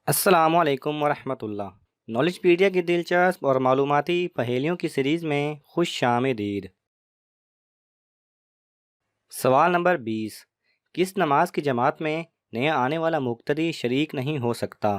السلام علیکم ورحمۃ اللہ۔ نالج پیڈیا کی دلچسپ اور معلوماتی پہیلیوں کی سیریز میں خوش آمدید۔ سوال نمبر 20، کس نماز کی جماعت میں نیا آنے والا مقتدی شریک نہیں ہو سکتا؟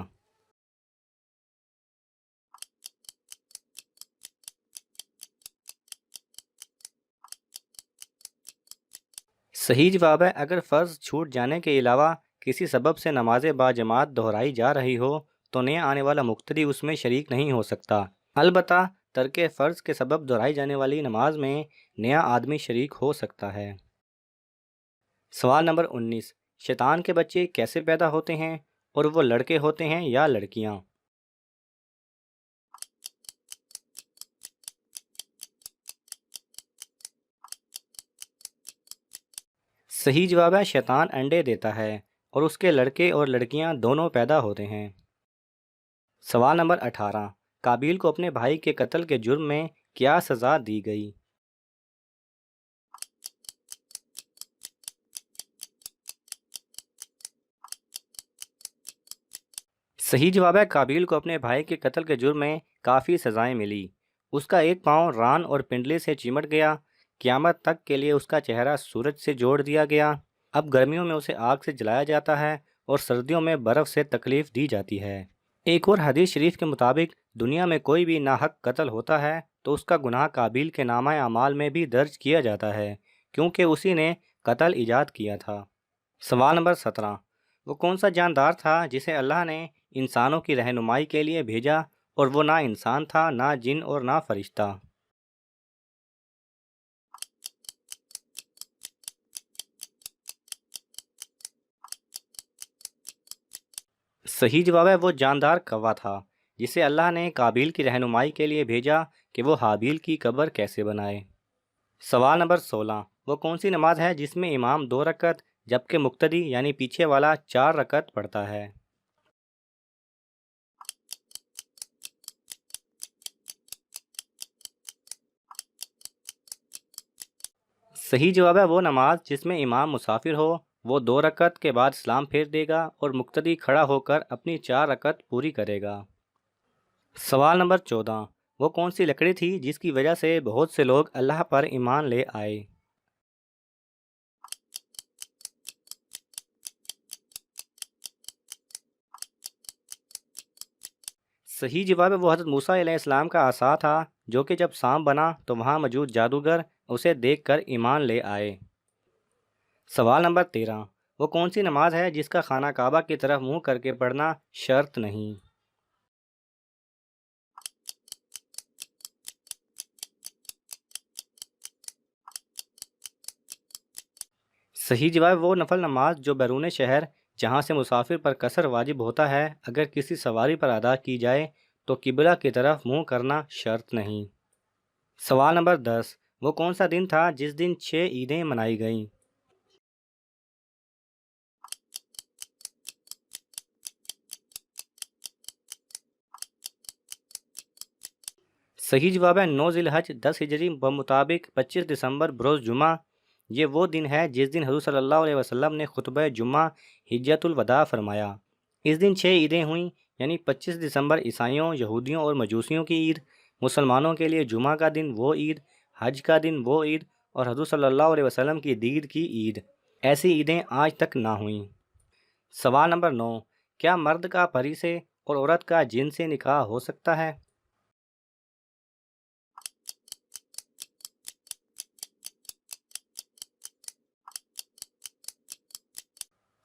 صحیح جواب ہے اگر فرض چھوٹ جانے کے علاوہ کسی سبب سے نماز با جماعت دہرائی جا رہی ہو تو نیا آنے والا مقتدی اس میں شریک نہیں ہو سکتا۔ البتہ ترک فرض کے سبب دہرائی جانے والی نماز میں نیا آدمی شریک ہو سکتا ہے۔ سوال نمبر 19، شیطان کے بچے کیسے پیدا ہوتے ہیں اور وہ لڑکے ہوتے ہیں یا لڑکیاں؟ صحیح جواب ہے شیطان انڈے دیتا ہے اور اس کے لڑکے اور لڑکیاں دونوں پیدا ہوتے ہیں۔ سوال نمبر 18، قابیل کو اپنے بھائی کے قتل کے جرم میں کیا سزا دی گئی؟ صحیح جواب ہے قابیل کو اپنے بھائی کے قتل کے جرم میں کافی سزائیں ملی۔ اس کا ایک پاؤں ران اور پنڈلی سے چمٹ گیا، قیامت تک کے لیے اس کا چہرہ سورج سے جوڑ دیا گیا۔ اب گرمیوں میں اسے آگ سے جلایا جاتا ہے اور سردیوں میں برف سے تکلیف دی جاتی ہے۔ ایک اور حدیث شریف کے مطابق دنیا میں کوئی بھی ناحق قتل ہوتا ہے تو اس کا گناہ قابیل کے نامہ اعمال میں بھی درج کیا جاتا ہے کیونکہ اسی نے قتل ایجاد کیا تھا۔ سوال نمبر 17، وہ کون سا جاندار تھا جسے اللہ نے انسانوں کی رہنمائی کے لیے بھیجا اور وہ نہ انسان تھا، نہ جن اور نہ فرشتہ؟ صحیح جواب ہے وہ جاندار کوا تھا جسے اللہ نے قابیل کی رہنمائی کے لیے بھیجا کہ وہ حابیل کی قبر کیسے بنائے۔ سوال نمبر 16، وہ کون سی نماز ہے جس میں امام 2 رکعت جبکہ مقتدی یعنی پیچھے والا 4 رکعت پڑھتا ہے؟ صحیح جواب ہے وہ نماز جس میں امام مسافر ہو، وہ 2 رکعت کے بعد سلام پھیر دے گا اور مقتدی کھڑا ہو کر اپنی 4 رکعت پوری کرے گا۔ سوال نمبر 14، وہ کون سی لکڑی تھی جس کی وجہ سے بہت سے لوگ اللہ پر ایمان لے آئے؟ صحیح جواب ہے وہ حضرت موسیٰ علیہ السلام کا عصا تھا جو کہ جب سانپ بنا تو وہاں موجود جادوگر اسے دیکھ کر ایمان لے آئے۔ سوال نمبر 13، وہ کون سی نماز ہے جس کا خانہ کعبہ کی طرف منہ کر کے پڑھنا شرط نہیں؟ صحیح جواب وہ نفل نماز جو بیرون شہر جہاں سے مسافر پر قصر واجب ہوتا ہے اگر کسی سواری پر ادا کی جائے تو قبلہ کی طرف منہ کرنا شرط نہیں۔ سوال نمبر 10، وہ کون سا دن تھا جس دن 6 عیدیں منائی گئیں؟ صحیح جواب ہے 9 ذی الحج 10 ہجری بمطابق 25 دسمبر بروز جمعہ۔ یہ وہ دن ہے جس دن حضور صلی اللہ علیہ وسلم نے خطبہ جمعہ حجۃ الوداع فرمایا۔ اس دن 6 عیدیں ہوئیں، یعنی 25 دسمبر عیسائیوں، یہودیوں اور مجوسیوں کی عید، مسلمانوں کے لیے جمعہ کا دن وہ عید، حج کا دن وہ عید اور حضور صلی اللہ علیہ وسلم کی دید کی عید۔ ایسی عیدیں آج تک نہ ہوئیں۔ سوال نمبر 9، کیا مرد کا پری سے اور عورت کا جن سے نکاح ہو سکتا ہے؟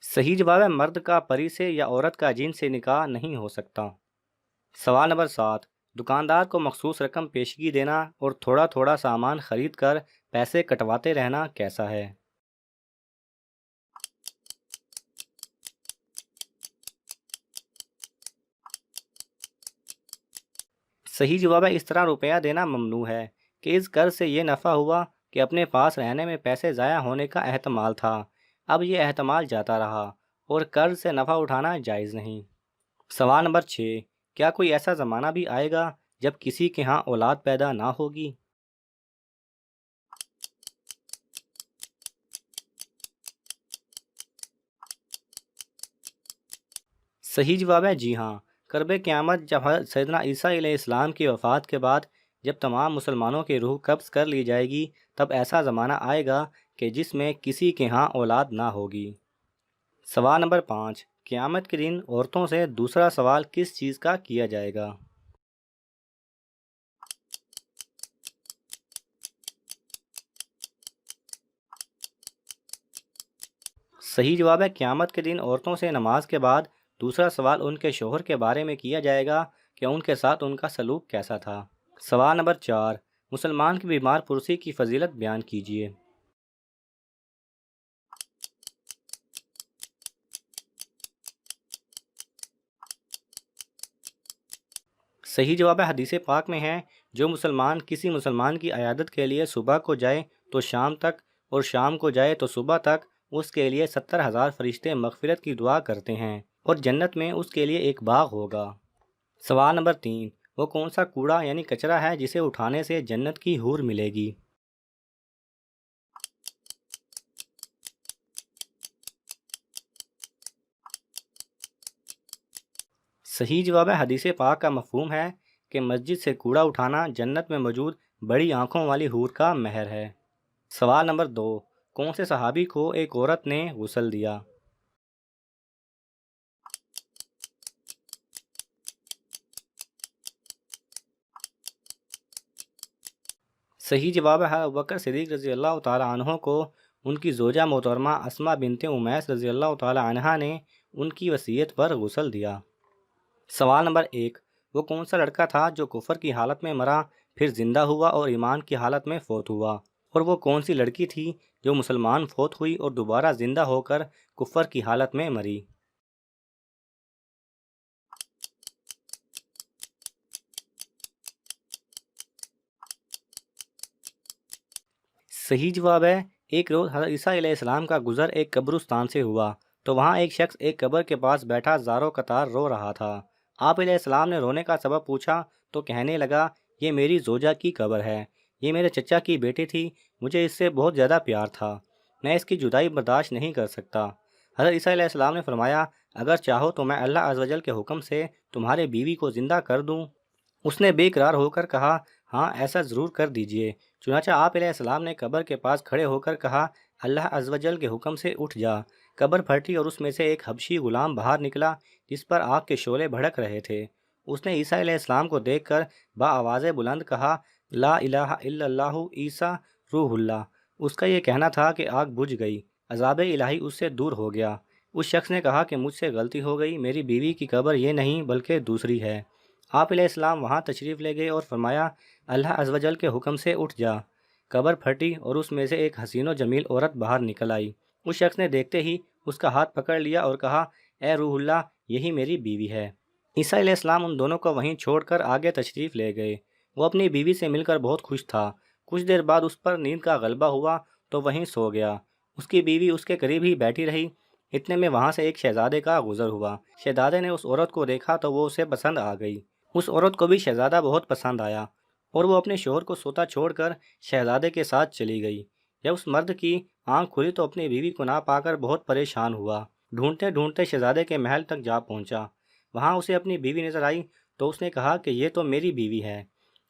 صحیح جواب ہے مرد کا پری سے یا عورت کا جن سے نکاح نہیں ہو سکتا۔ سوال نمبر 7، دکاندار کو مخصوص رقم پیشگی دینا اور تھوڑا تھوڑا سامان خرید کر پیسے کٹواتے رہنا کیسا ہے؟ صحیح جواب ہے اس طرح روپیہ دینا ممنوع ہے کہ اس قرض سے یہ نفع ہوا کہ اپنے پاس رہنے میں پیسے ضائع ہونے کا احتمال تھا، اب یہ احتمال جاتا رہا اور قرض سے نفع اٹھانا جائز نہیں۔ سوال نمبر 6، کیا کوئی ایسا زمانہ بھی آئے گا جب کسی کے ہاں اولاد پیدا نہ ہوگی؟ صحیح جواب ہے جی ہاں۔ کرب قیامت جب حضرت سیدنا عیسیٰ علیہ السلام کی وفات کے بعد جب تمام مسلمانوں کی روح قبض کر لی جائے گی، تب ایسا زمانہ آئے گا کہ جس میں کسی کے ہاں اولاد نہ ہوگی۔ سوال نمبر 5، قیامت کے دن عورتوں سے دوسرا سوال کس چیز کا کیا جائے گا؟ صحیح جواب ہے قیامت کے دن عورتوں سے نماز کے بعد دوسرا سوال ان کے شوہر کے بارے میں کیا جائے گا کہ ان کے ساتھ ان کا سلوک کیسا تھا۔ سوال نمبر 4، مسلمان کی بیمار پرسی کی فضیلت بیان کیجیے۔ صحیح جواب ہے حدیث پاک میں ہے، جو مسلمان کسی مسلمان کی عیادت کے لیے صبح کو جائے تو شام تک، اور شام کو جائے تو صبح تک، اس کے لیے 70,000 فرشتے مغفرت کی دعا کرتے ہیں، اور جنت میں اس کے لیے ایک باغ ہوگا۔ سوال نمبر 3، وہ کون سا کوڑا یعنی کچرا ہے جسے اٹھانے سے جنت کی حور ملے گی؟ صحیح جواب ہے حدیث پاک کا مفہوم ہے کہ مسجد سے کوڑا اٹھانا جنت میں موجود بڑی آنکھوں والی حور کا مہر ہے۔ سوال نمبر 2، کون سے صحابی کو ایک عورت نے غسل دیا؟ صحیح جواب ہے ابوبکر صدیق رضی اللہ تعالیٰ عنہ کو ان کی زوجہ محترمہ اسماء بنت امیس رضی اللہ تعالیٰ عنہا نے ان کی وصیت پر غسل دیا۔ سوال نمبر 1، وہ کون سا لڑکا تھا جو کفر کی حالت میں مرا، پھر زندہ ہوا اور ایمان کی حالت میں فوت ہوا؟ اور وہ کون سی لڑکی تھی جو مسلمان فوت ہوئی اور دوبارہ زندہ ہو کر کفر کی حالت میں مری؟ صحیح جواب ہے، ایک روز حضرت عیسیٰ علیہ السلام کا گزر ایک قبرستان سے ہوا تو وہاں ایک شخص ایک قبر کے پاس بیٹھا زاروں قطار رو رہا تھا۔ آپ علیہ السلام نے رونے کا سبب پوچھا تو کہنے لگا، یہ میری زوجہ کی قبر ہے، یہ میرے چچا کی بیٹی تھی، مجھے اس سے بہت زیادہ پیار تھا، میں اس کی جدائی برداشت نہیں کر سکتا۔ حضرت عیسیٰ علیہ السلام نے فرمایا، اگر چاہو تو میں اللہ عز و جل کے حکم سے تمہارے بیوی کو زندہ کر دوں۔ اس نے بے قرار ہو کر کہا، ہاں ایسا ضرور کر دیجئے۔ چنانچہ آپ علیہ السلام نے قبر کے پاس کھڑے ہو کر کہا، اللہ عز و جل کے حکم سے اٹھ جا۔ قبر پھٹی اور اس میں سے ایک حبشی غلام باہر نکلا جس پر آگ کے شعلے بھڑک رہے تھے۔ اس نے عیسیٰ علیہ السلام کو دیکھ کر بآواز بلند کہا، لا الہ الا اللہ عیسیٰ روح اللہ۔ اس کا یہ کہنا تھا کہ آگ بجھ گئی، عذاب الہی اس سے دور ہو گیا۔ اس شخص نے کہا کہ مجھ سے غلطی ہو گئی، میری بیوی کی قبر یہ نہیں بلکہ دوسری ہے۔ آپ علیہ السلام وہاں تشریف لے گئے اور فرمایا، اللہ عز و جل کے حکم سے اٹھ جا۔ قبر پھٹی اور اس میں سے ایک حسین و جمیل عورت باہر نکل آئی۔ اس شخص نے دیکھتے ہی اس کا ہاتھ پکڑ لیا اور کہا، اے روح اللہ، یہی میری بیوی ہے۔ عیسیٰ علیہ السلام ان دونوں کو وہیں چھوڑ کر آگے تشریف لے گئے۔ وہ اپنی بیوی سے مل کر بہت خوش تھا۔ کچھ دیر بعد اس پر نیند کا غلبہ ہوا تو وہیں سو گیا۔ اس کی بیوی اس کے قریب ہی بیٹھی رہی۔ اتنے میں وہاں سے ایک شہزادے کا گزر ہوا۔ شہزادے نے اس عورت کو دیکھا تو وہ اسے پسند آ گئی۔ اس عورت کو بھی شہزادہ بہت پسند آیا اور وہ اپنے شوہر کو سوتا چھوڑ کر شہزادے کے ساتھ چلی گئی۔ جب اس مرد کی آنکھ کھلی تو اپنی بیوی کو نہ پا کر بہت پریشان ہوا۔ ڈھونڈتے ڈھونڈتے شہزادے کے محل تک جا پہنچا۔ وہاں اسے اپنی بیوی نظر آئی تو اس نے کہا کہ یہ تو میری بیوی ہے۔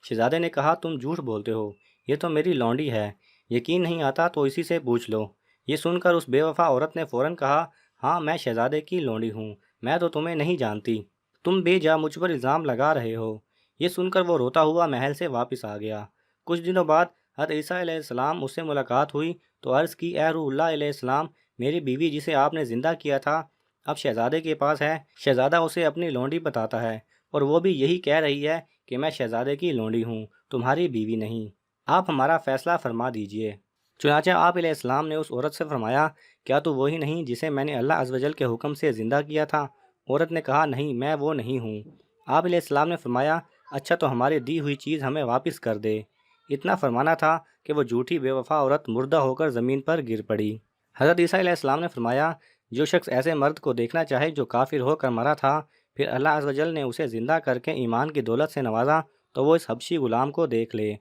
شہزادے نے کہا، تم جھوٹ بولتے ہو، یہ تو میری لونڈی ہے، یقین نہیں آتا تو اسی سے پوچھ لو۔ یہ سن کر اس بے وفا عورت نے فوراً کہا، ہاں میں شہزادے کی لونڈی ہوں، میں تو تمہیں نہیں جانتی، تم بے جا مجھ پر الزام لگا رہے ہو۔ یہ سن کر وہ روتا ہوا محل سے واپس آ گیا۔ کچھ دنوں بعد حضرت عیسیٰ علیہ السلام اس سے ملاقات ہوئی تو عرض کی، اے روح اللہ علیہ السلام، میری بیوی جسے آپ نے زندہ کیا تھا اب شہزادے کے پاس ہے۔ شہزادہ اسے اپنی لونڈی بتاتا ہے اور وہ بھی یہی کہہ رہی ہے کہ میں شہزادے کی لونڈی ہوں، تمہاری بیوی نہیں، آپ ہمارا فیصلہ فرما دیجئے۔ چنانچہ آپ علیہ السلام نے اس عورت سے فرمایا، کیا تو وہی نہیں جسے میں نے اللہ عز و جل کے حکم سے زندہ کیا تھا؟ عورت نے کہا، نہیں میں وہ نہیں ہوں۔ آپ علیہ السلام نے فرمایا، اچھا تو ہماری دی ہوئی چیز ہمیں واپس کر دے۔ اتنا فرمانا تھا کہ وہ جھوٹی بے وفا عورت مردہ ہو کر زمین پر گر پڑی۔ حضرت عیسیٰ علیہ السلام نے فرمایا، جو شخص ایسے مرد کو دیکھنا چاہے جو کافر ہو کر مرا تھا، پھر اللہ عز و جل نے اسے زندہ کر کے ایمان کی دولت سے نوازا، تو وہ اس حبشی غلام کو دیکھ لے۔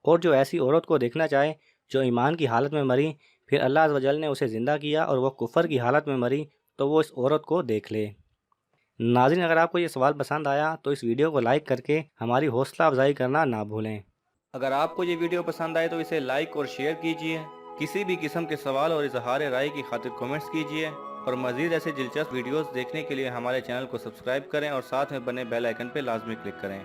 اور جو ایسی عورت کو دیکھنا چاہے جو ایمان کی حالت میں مری، پھر اللہ عز و جل نے اسے زندہ کیا اور وہ کفر کی حالت میں مری، تو وہ اس عورت کو دیکھ لے۔ ناظرین، اگر آپ کو یہ سوال پسند آیا تو اس ویڈیو کو لائک کر کے ہماری حوصلہ افزائی کرنا نہ بھولیں۔ اگر آپ کو یہ ویڈیو پسند آئے تو اسے لائک اور شیئر کیجئے۔ کسی بھی قسم کے سوال اور اظہار رائے کی خاطر کومنٹس کیجئے، اور مزید ایسے دلچسپ ویڈیوز دیکھنے کے لیے ہمارے چینل کو سبسکرائب کریں اور ساتھ میں بنے بیل آئیکن پہ لازمی کلک کریں۔